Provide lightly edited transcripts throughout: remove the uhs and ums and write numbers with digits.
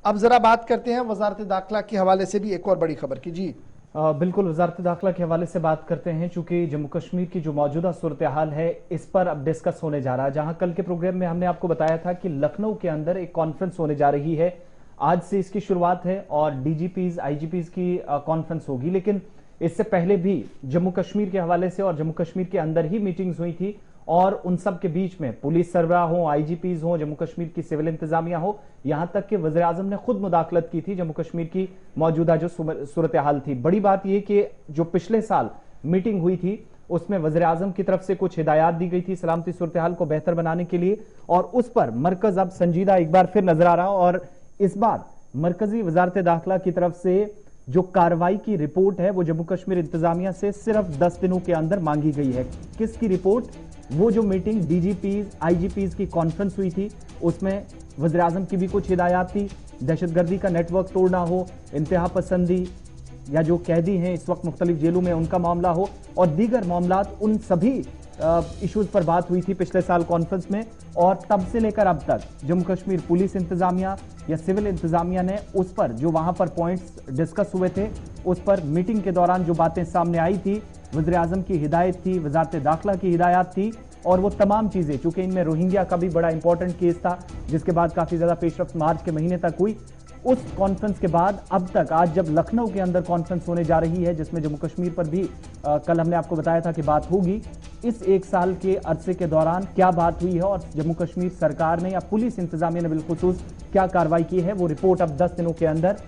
अब जरा बात करते हैं वजारत दाखिला के हवाले से भी एक और बड़ी खबर की। जी बिल्कुल, वजारत दाखिला के हवाले से बात करते हैं, चूंकि जम्मू कश्मीर की जो मौजूदा सूरत हाल है इस पर अब डिस्कस होने जा रहा है। जहां कल के प्रोग्राम में हमने आपको बताया था कि लखनऊ के अंदर एक कॉन्फ्रेंस होने जा रही है, आज से इसकी शुरुआत है और डीजीपीज आईजीपीज की कॉन्फ्रेंस होगी। लेकिन इससे पहले भी जम्मू कश्मीर के हवाले से और जम्मू कश्मीर के अंदर ही मीटिंग्स हुई थी और उन सब के बीच में पुलिस सरबराह हो, आईजीपीज हो, जम्मू कश्मीर की सिविल इंतजामिया हो, यहां तक कि वज़ीर आज़म ने खुद मुदाखलत की थी जम्मू कश्मीर की मौजूदा जो सूरत हाल थी। बड़ी बात यह कि जो पिछले साल मीटिंग हुई थी उसमें वज़ीर आज़म की तरफ से कुछ हिदायत दी गई थी सलामती सूरत हाल को बेहतर बनाने के लिए, और उस पर मरकज अब संजीदा एक बार फिर नजर आ रहा। और इस बार मरकजी वजारत दाखिला की तरफ से जो कार्रवाई की रिपोर्ट है वो जम्मू कश्मीर इंतजामिया से सिर्फ 10 दिनों के अंदर मांगी गई है। किसकी रिपोर्ट? वो जो मीटिंग डीजीपीज आईजीपीज की कॉन्फ्रेंस हुई थी उसमें वज़ीर आज़म की भी कुछ हिदायत थी, दहशतगर्दी का नेटवर्क तोड़ना हो, इंतहा पसंदी या जो कैदी हैं इस वक्त मुख्तलिफ जेलों में उनका मामला हो और दीगर मामलात, उन सभी इश्यूज पर बात हुई थी पिछले साल कॉन्फ्रेंस में। और तब से लेकर अब तक जम्मू कश्मीर पुलिस इंतजामिया या सिविल इंतजामिया ने उस पर जो वहां पर पॉइंट्स डिस्कस हुए थे उस पर मीटिंग के दौरान जो बातें सामने आई थी, वज़ीर आज़म की हिदायत थी, वजारत दाखिला की हिदायत थी, और वो तमाम चीजें, चूंकि इनमें रोहिंग्या का भी बड़ा इंपॉर्टेंट केस था जिसके बाद काफी ज्यादा पेशरफ्त मार्च के महीने तक हुई, उस कॉन्फ्रेंस के बाद अब तक आज जब लखनऊ के अंदर कॉन्फ्रेंस होने जा रही है जिसमें जम्मू कश्मीर पर भी कल हमने आपको बताया था कि बात होगी, इस एक साल के अरसे के दौरान क्या बात हुई है और जम्मू कश्मीर सरकार ने या पुलिस इंतजामिया ने बिलखुसूस क्या कार्रवाई की है, वो रिपोर्ट अब 10 दिनों के अंदर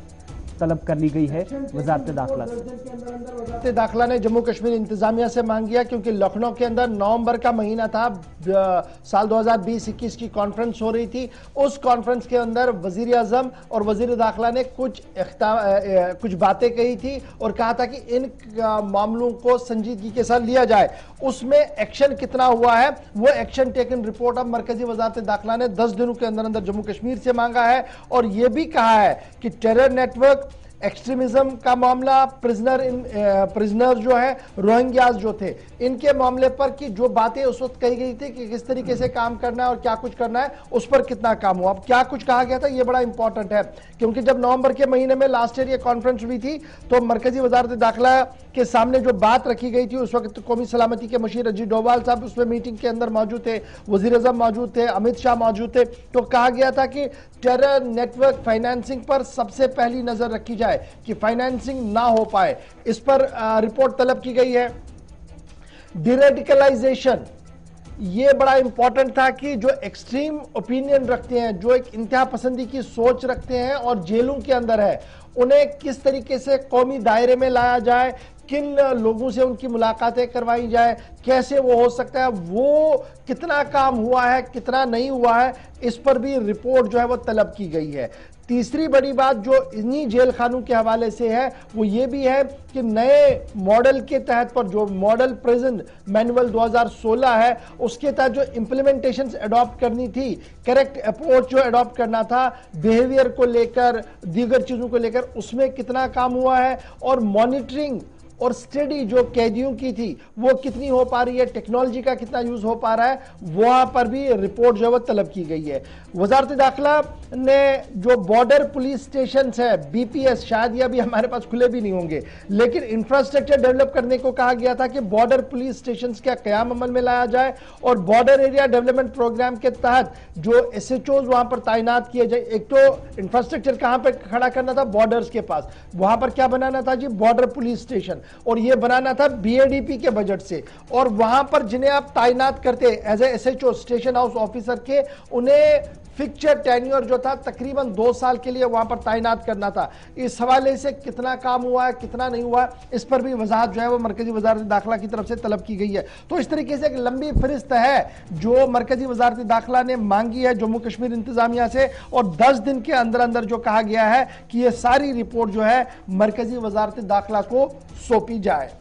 तलब कर ली गई है वजारत दाखिला से। वजारत दाखिला ने जम्मू कश्मीर इंतजामिया से मांग किया क्योंकि लखनऊ के अंदर नवंबर का महीना था, साल 2020-21 की कॉन्फ्रेंस हो रही थी। उस कॉन्फ्रेंस के अंदर वजीर आजम और वजीर दाखिला ने कुछ बातें कही थी और कहा था कि इन मामलों को संजीदगी के साथ लिया जाए। उसमें एक्शन कितना हुआ है वो एक्शन टेकन रिपोर्ट अब मरकजी वजारत दाखिला ने 10 दिनों के अंदर अंदर जम्मू कश्मीर से मांगा है और यह भी कहा है कि टेरर नेटवर्क, एक्सट्रीमिज्म का मामला, प्रिजनर जो है रोहिंग्याज जो थे, इनके मामले पर कि जो बातें उस वक्त कही गई थी कि किस तरीके से काम करना है और क्या कुछ करना है, उस पर कितना काम हुआ। अब क्या कुछ कहा गया था ये बड़ा इंपॉर्टेंट है क्योंकि जब नवंबर के महीने में लास्ट ईयर ये कॉन्फ्रेंस हुई थी तो मरकजी वजारत दाखिला के सामने जो बात रखी गई थी, उस वक्त कौमी सलामती के मुशीर अजीत डोभाल साहब उसमें मीटिंग के अंदर मौजूद थे, वजीर आज़म मौजूद थे, अमित शाह मौजूद थे। तो कहा गया था कि टेरर नेटवर्क फाइनेंसिंग पर सबसे पहली नजर रखी जाए कि फाइनेंसिंग ना हो पाए, इस पर रिपोर्ट तलब की गई है। डिरेडिकलाइजेशन, ये बड़ा इंपॉर्टेंट था कि जो एक्सट्रीम ओपिनियन रखते हैं, जो एक इंतहा पसंदी की सोच रखते हैं और जेलों के अंदर है, उन्हें किस तरीके से कौमी दायरे में लाया जाए, किन लोगों से उनकी मुलाकातें करवाई जाए, कैसे वो हो सकता है, वो कितना काम हुआ है, कितना नहीं हुआ है, इस पर भी रिपोर्ट जो है वो तलब की गई है। तीसरी बड़ी बात जो इन्हीं जेल खानों के हवाले से है वो ये भी है कि नए मॉडल के तहत पर जो मॉडल प्रिजन मैनुअल 2016 है उसके तहत जो इंप्लीमेंटेशन अडॉप्ट करनी थी, करेक्ट अप्रोच जो अडॉप्ट करना था बिहेवियर को लेकर, दीगर चीजों को लेकर, उसमें कितना काम हुआ है, और मॉनिटरिंग और स्टडी जो कैदियों की थी वो कितनी हो पा रही है, टेक्नोलॉजी का कितना यूज हो पा रहा है, वहां पर भी रिपोर्ट जो है वो तलब की गई है। वजारत दाखिला ने जो बॉर्डर पुलिस स्टेशन है बीपीएस, शायद ये अभी हमारे पास खुले भी नहीं होंगे, लेकिन इंफ्रास्ट्रक्चर डेवलप करने को कहा गया था कि बॉर्डर पुलिस स्टेशन का कयाम अमल में लाया जाए और बॉर्डर एरिया डेवलपमेंट प्रोग्राम के तहत जो एसएचओज वहां पर तैनात किए जाए। एक तो इंफ्रास्ट्रक्चर कहां पर खड़ा करना था, बॉर्डर्स के पास, वहां पर क्या बनाना था जी, बॉर्डर पुलिस स्टेशन, और ये बनाना था बीएडीपी के बजट से। और वहां पर जिन्हें आप तैनात करते as a SHO, station house officer के, उन्हें फिक्चर टेन्योर जो था तकरीबन 2 साल के लिए वहां पर तैनात करना था। इस हवाले से कितना काम हुआ है, कितना नहीं हुआ, इस पर भी वजाहत जो है वो मरकजी वजारत दाखिला की तरफ से तलब की गई है। तो इस तरीके से एक लंबी फहरिस्त है जो मरकजी वजारत दाखिला ने मांगी है जम्मू कश्मीर इंतजामिया से, और 10 दिन के अंदर अंदर जो कहा गया है कि यह सारी रिपोर्ट जो है मरकजी वजारत दाखिला को सौंपी जाए।